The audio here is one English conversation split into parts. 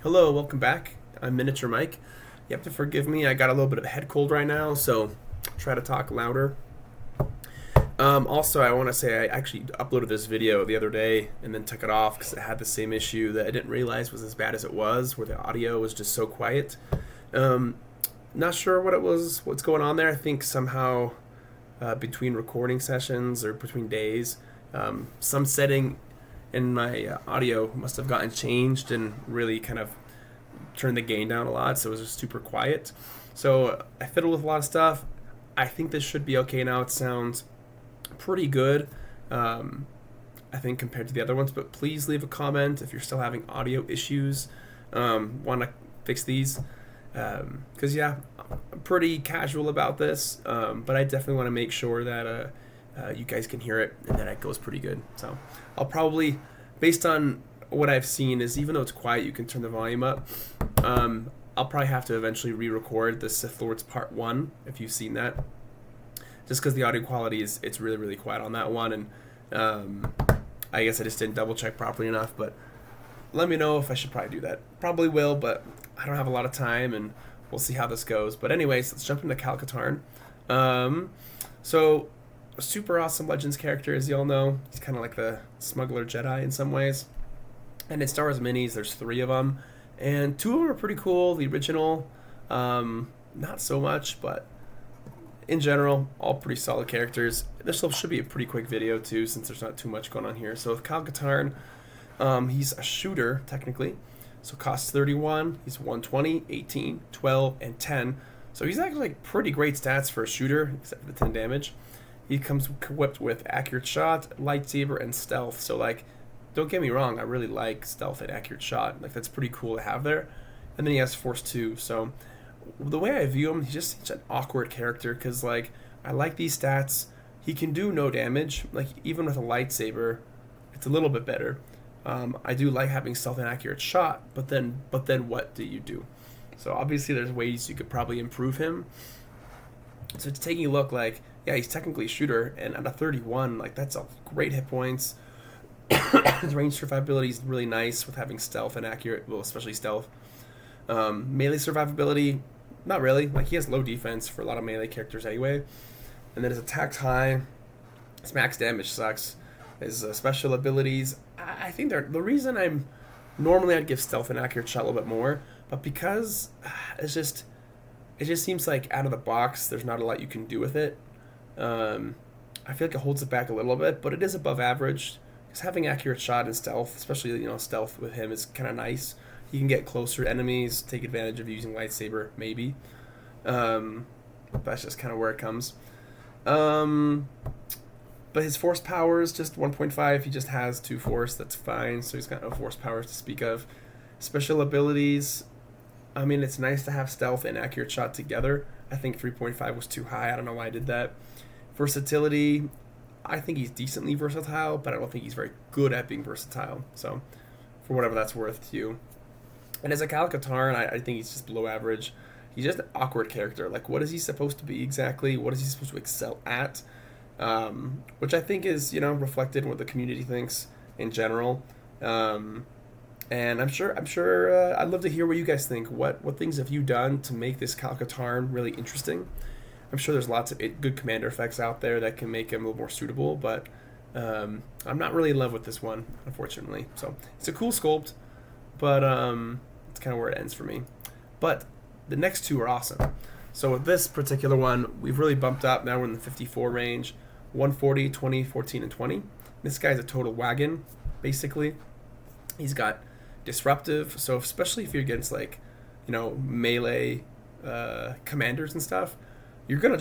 Hello, welcome back. I'm Miniature Mike. You have to forgive me. I got a little bit of a head cold right now, so try to talk louder. Also, I want to say I actually uploaded this video the other day and then took it off because it had the same issue that I didn't realize was as bad as it was, where the audio was just so quiet. Not sure what it was, what's going on there. I think somehow between recording sessions or between days, some setting in my audio must have gotten changed and really kind of turned the gain down a lot, so it was just super quiet. So I fiddled with a lot of stuff. I think this should be okay now. It sounds pretty good, I think, compared to the other ones, but please leave a comment if you're still having audio issues, want to fix these, because yeah, I'm pretty casual about this, but I definitely want to make sure that you guys can hear it and that it goes pretty good. So I'll probably, based on what I've seen, is even though it's quiet, you can turn the volume up. I'll probably have to eventually re-record the Sith Lords Part 1, if you've seen that, just because the audio quality it's really, really quiet on that one, and I guess I just didn't double check properly enough, but let me know if I should probably do that. Probably will, but I don't have a lot of time, and we'll see how this goes. But anyways, let's jump into Katarn. So a super awesome Legends character, as you all know. He's kind of like the smuggler Jedi in some ways. And in Star Wars minis, there's 3 of them, and 2 of them are pretty cool. The original, not so much, but in general, all pretty solid characters. This should be a pretty quick video too, since there's not too much going on here. So with Katarn, he's a shooter technically, so costs 31. He's 120, 18, 12, and 10. So he's actually like pretty great stats for a shooter, except for the 10 damage. He comes equipped with accurate shot, lightsaber, and stealth. So like, don't get me wrong, I really like stealth and accurate shot. Like, that's pretty cool to have there. And then he has force 2. So the way I view him, he's just such an awkward character, because like, I like these stats. He can do no damage. Like, even with a lightsaber, it's a little bit better. I do like having stealth and accurate shot, but then what do you do? So obviously there's ways you could probably improve him. So taking a look, like, yeah, he's technically a shooter, and at a 31, like, that's a great hit points. His range survivability is really nice with having stealth and accurate, well, especially stealth. Melee survivability, not really. Like, he has low defense for a lot of melee characters anyway. And then his attack's high. His max damage sucks. His special abilities, I think they're the reason normally I'd give stealth and accurate shot a little bit more, but because it just seems like out of the box, there's not a lot you can do with it. I feel like it holds it back a little bit, but it is above average. Because having accurate shot and stealth, especially stealth with him, is kind of nice. He can get closer to enemies, take advantage of using lightsaber, maybe. That's just kind of where it comes. But his force power is just 1.5. He just has 2 force. That's fine. So he's got no force powers to speak of. Special abilities, I mean, it's nice to have stealth and accurate shot together. I think 3.5 was too high. I don't know why I did that. Versatility, I think he's decently versatile, but I don't think he's very good at being versatile. So, for whatever that's worth to you. And as a Katarn, I think he's just below average. He's just an awkward character. Like, what is he supposed to be exactly? What is he supposed to excel at? Which I think is, reflected in what the community thinks in general. And I'm sure I'd love to hear what you guys think. What things have you done to make this Katarn really interesting? I'm sure there's lots of good commander effects out there that can make him a little more suitable, but I'm not really in love with this one, unfortunately. So it's a cool sculpt, but it's kind of where it ends for me. But the next 2 are awesome. So with this particular one, we've really bumped up. Now we're in the 54 range, 140, 20, 14, and 20. This guy's a total wagon, basically. He's got disruptive, so especially if you're against, like, melee commanders and stuff, you're gonna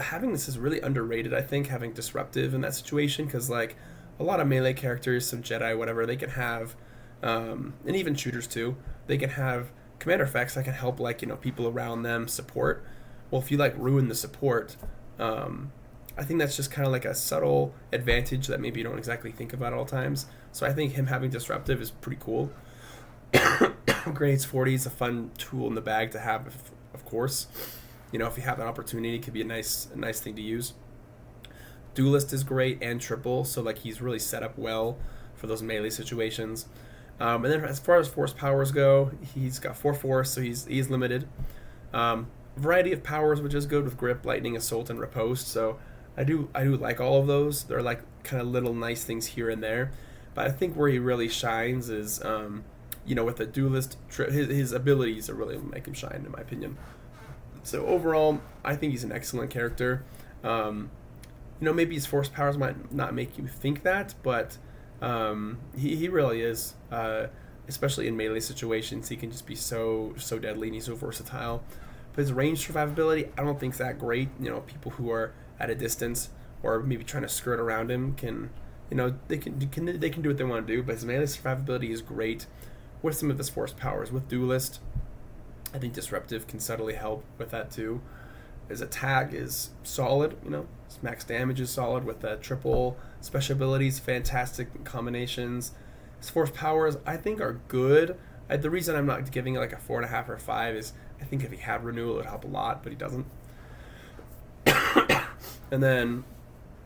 having this is really underrated. I think having disruptive in that situation, because like a lot of melee characters, some Jedi, whatever, they can have, and even shooters too, they can have commander effects that can help, like, people around them support. Well, if you like ruin the support, I think that's just kind of like a subtle advantage that maybe you don't exactly think about at all times. So I think him having disruptive is pretty cool. Grades 40 is a fun tool in the bag to have, of course. If you have an opportunity, it could be a nice thing to use. Duelist is great, and triple, so like he's really set up well for those melee situations. And then as far as force powers go, he's got 4 force, so he's limited. Variety of powers, which is good with grip, lightning, assault, and riposte. So I do like all of those. They're like kind of little nice things here and there. But I think where he really shines is, with the duelist, his abilities are really make him shine, in my opinion. So overall, I think he's an excellent character. Maybe his force powers might not make you think that, but he really is. Especially in melee situations, he can just be so deadly and he's so versatile. But his range survivability, I don't think is that great. People who are at a distance or maybe trying to skirt around him can they can do what they want to do. But his melee survivability is great with some of his force powers. With duelist, I think disruptive can subtly help with that too. His attack is solid. His max damage is solid with the triple special abilities, fantastic combinations. His force powers, I think, are good. The reason I'm not giving it like a 4.5 or 5 is I think if he had renewal, it would help a lot, but he doesn't. And then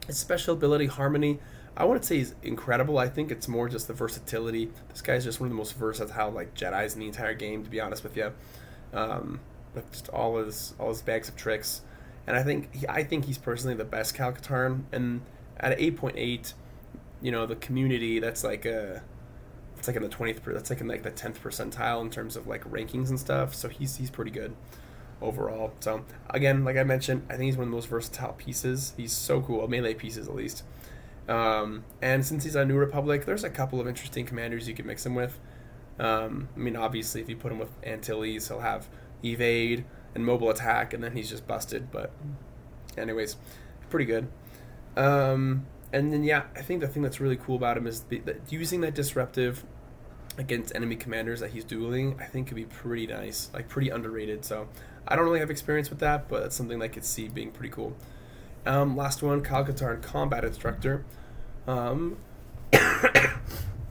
his special ability, harmony, I wouldn't say he's incredible. I think it's more just the versatility. This guy's just one of the most versatile Jedis in the entire game, to be honest with you. With just all his bags of tricks, and I think he's personally the best Katarn. And at 8.8, the community it's like in the 20th, that's like in like the 10th percentile in terms of like rankings and stuff. So he's pretty good overall. So again, like I mentioned, I think he's one of the most versatile pieces. He's so cool, melee pieces at least. And since he's on New Republic, there's a couple of interesting commanders you can mix him with. Obviously, if you put him with Antilles, he'll have evade and mobile attack, and then he's just busted. But anyways, pretty good. And then I think the thing that's really cool about him is using that disruptive against enemy commanders that he's dueling. I think could be pretty nice, like pretty underrated. So I don't really have experience with that, but it's something I could see being pretty cool. Last one, Katarn Combat Instructor.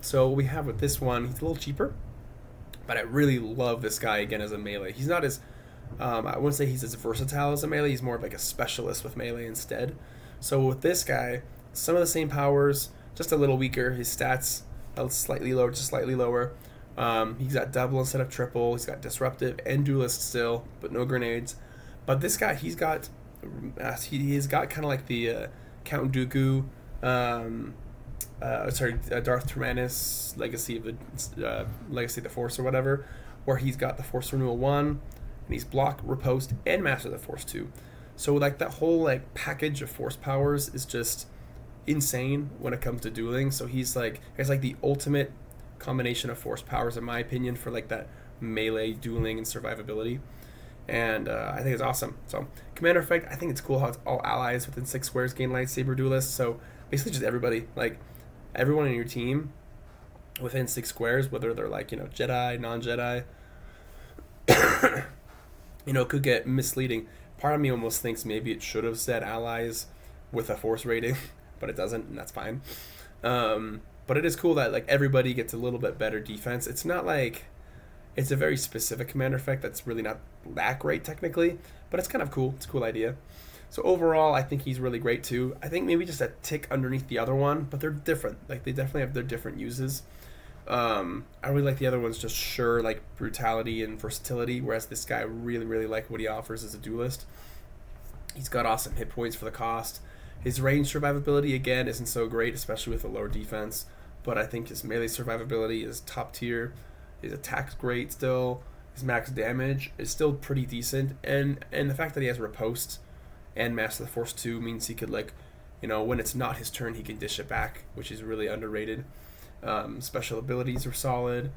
So what we have with this one, he's a little cheaper, but I really love this guy again as a melee. He's not as, I wouldn't say he's as versatile as a melee. He's more of like a specialist with melee instead. So with this guy, some of the same powers, just a little weaker. His stats slightly lower, just slightly lower. He's got double instead of triple. He's got disruptive and duelist still, but no grenades. But this guy, he's got kind of like the Count Dooku, Darth Tyrannus Legacy of the Force or whatever, where he's got the Force Renewal 1, and he's block, riposte, and Master of the Force 2. So like that whole like package of force powers is just insane when it comes to dueling. So he's like the ultimate combination of force powers, in my opinion, for like that melee dueling and survivability. And I think it's awesome. So commander effect, I think it's cool how it's all allies within 6 squares gain lightsaber duelists. So basically just everybody, like everyone in your team within 6 squares, whether they're like Jedi, non-Jedi, could get misleading. Part of me almost thinks maybe it should have said allies with a force rating, but it doesn't, and that's fine. But it is cool that like everybody gets a little bit better defense. It's not like it's a very specific commander effect that's really not that great technically, but it's kind of cool. It's a cool idea. So overall, I think he's really great too. I think maybe just a tick underneath the other one, but they're different. Like they definitely have their different uses. I really like the other ones, just like brutality and versatility, whereas this guy really like what he offers as a duelist. He's got awesome hit points for the cost. His range survivability again isn't so great, especially with a lower defense, but I think his melee survivability is top tier. His attack's great still. His max damage is still pretty decent, and the fact that he has riposte and Master of the Force 2 means he could when it's not his turn, he can dish it back, which is really underrated. Special abilities are solid.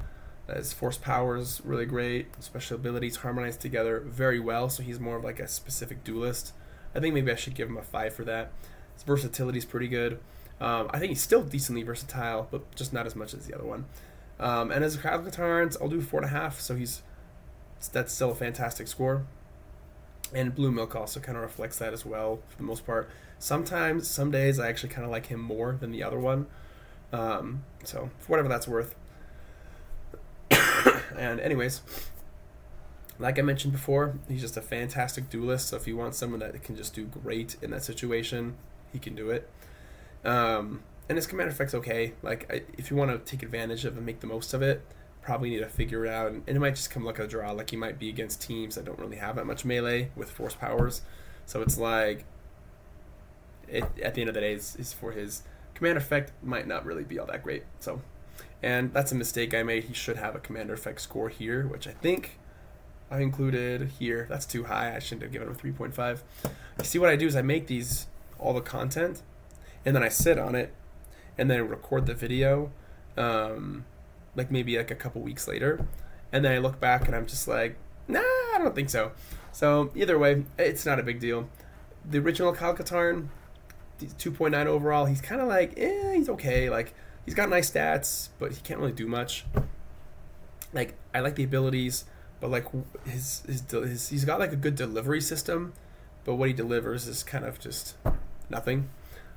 His force powers really great. Special abilities harmonize together very well, so he's more of like a specific duelist. I think maybe I should give him a 5 for that. His versatility is pretty good. I think he's still decently versatile, but just not as much as the other one. And as a Katarns, I'll do 4.5. So that's still a fantastic score. And Blue Milk also kind of reflects that as well for the most part. Some days I actually kind of like him more than the other one. So for whatever that's worth. And anyways, like I mentioned before, he's just a fantastic duelist. So if you want someone that can just do great in that situation, he can do it. and his command effect's okay. Like if you want to take advantage of and make the most of it, probably need to figure it out. And it might just come luck of the draw. Like he might be against teams that don't really have that much melee with force powers. So it's like, at the end of the day, is for his command effect might not really be all that great. So, and that's a mistake I made. He should have a commander effect score here, which I think I included here. That's too high. I shouldn't have given him a 3.5. You see what I do is I make these, all the content, and then I sit on it, and then I record the video, like maybe like a couple weeks later, and then I look back and I'm just like, nah, I don't think so. So either way, it's not a big deal. The original Katarn, 2.9 overall, he's kind of like, he's okay. Like, he's got nice stats, but he can't really do much. Like, I like the abilities, but like he's got like a good delivery system, but what he delivers is kind of just nothing,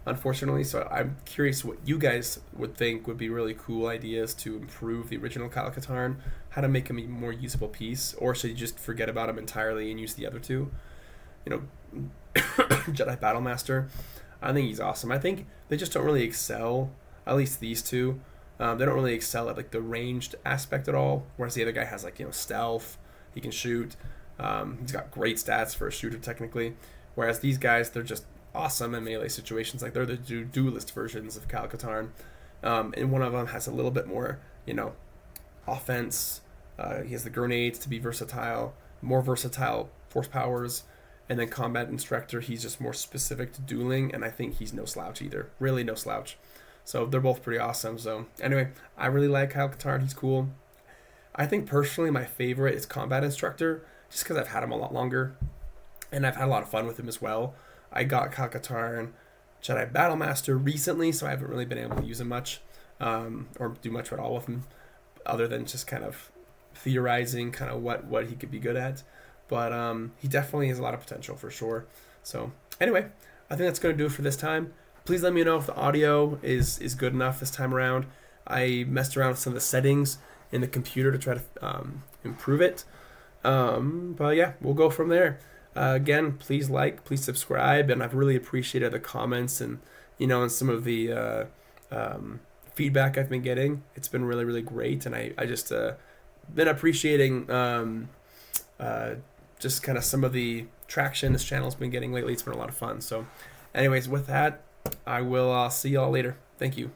unfortunately. So I'm curious what you guys would think would be really cool ideas to improve the original Katarn, how to make him a more usable piece, or should you just forget about him entirely and use the other two? You know, Jedi Battlemaster, I think he's awesome. I think they just don't really excel, at least these two. They don't really excel at like the ranged aspect at all, whereas the other guy has like, you know, stealth, he can shoot, he's got great stats for a shooter technically, whereas these guys, they're just awesome in melee situations. Like, they're the duelist versions of Katarn, and one of them has a little bit more, you know, offense. He has the grenades to be versatile, more versatile force powers, and then combat instructor, he's just more specific to dueling, and I think he's no slouch either, really no slouch. So they're both pretty awesome. So anyway, I really like Katarn. He's cool. I think personally my favorite is Combat Instructor, just because I've had him a lot longer, and I've had a lot of fun with him as well. I got Katarn Jedi Battlemaster recently, so I haven't really been able to use him much, or do much at all with him, other than just kind of theorizing kind of what he could be good at. But he definitely has a lot of potential for sure. So anyway, I think that's going to do it for this time. Please let me know if the audio is good enough this time around. I messed around with some of the settings in the computer to try to improve it. But yeah, we'll go from there. Again, please please subscribe, and I've really appreciated the comments and, you know, and some of the feedback I've been getting. It's been really, really great, and I just been appreciating just kind of some of the traction this channel's been getting lately. It's been a lot of fun. So anyways, with that, I will see y'all later. Thank you.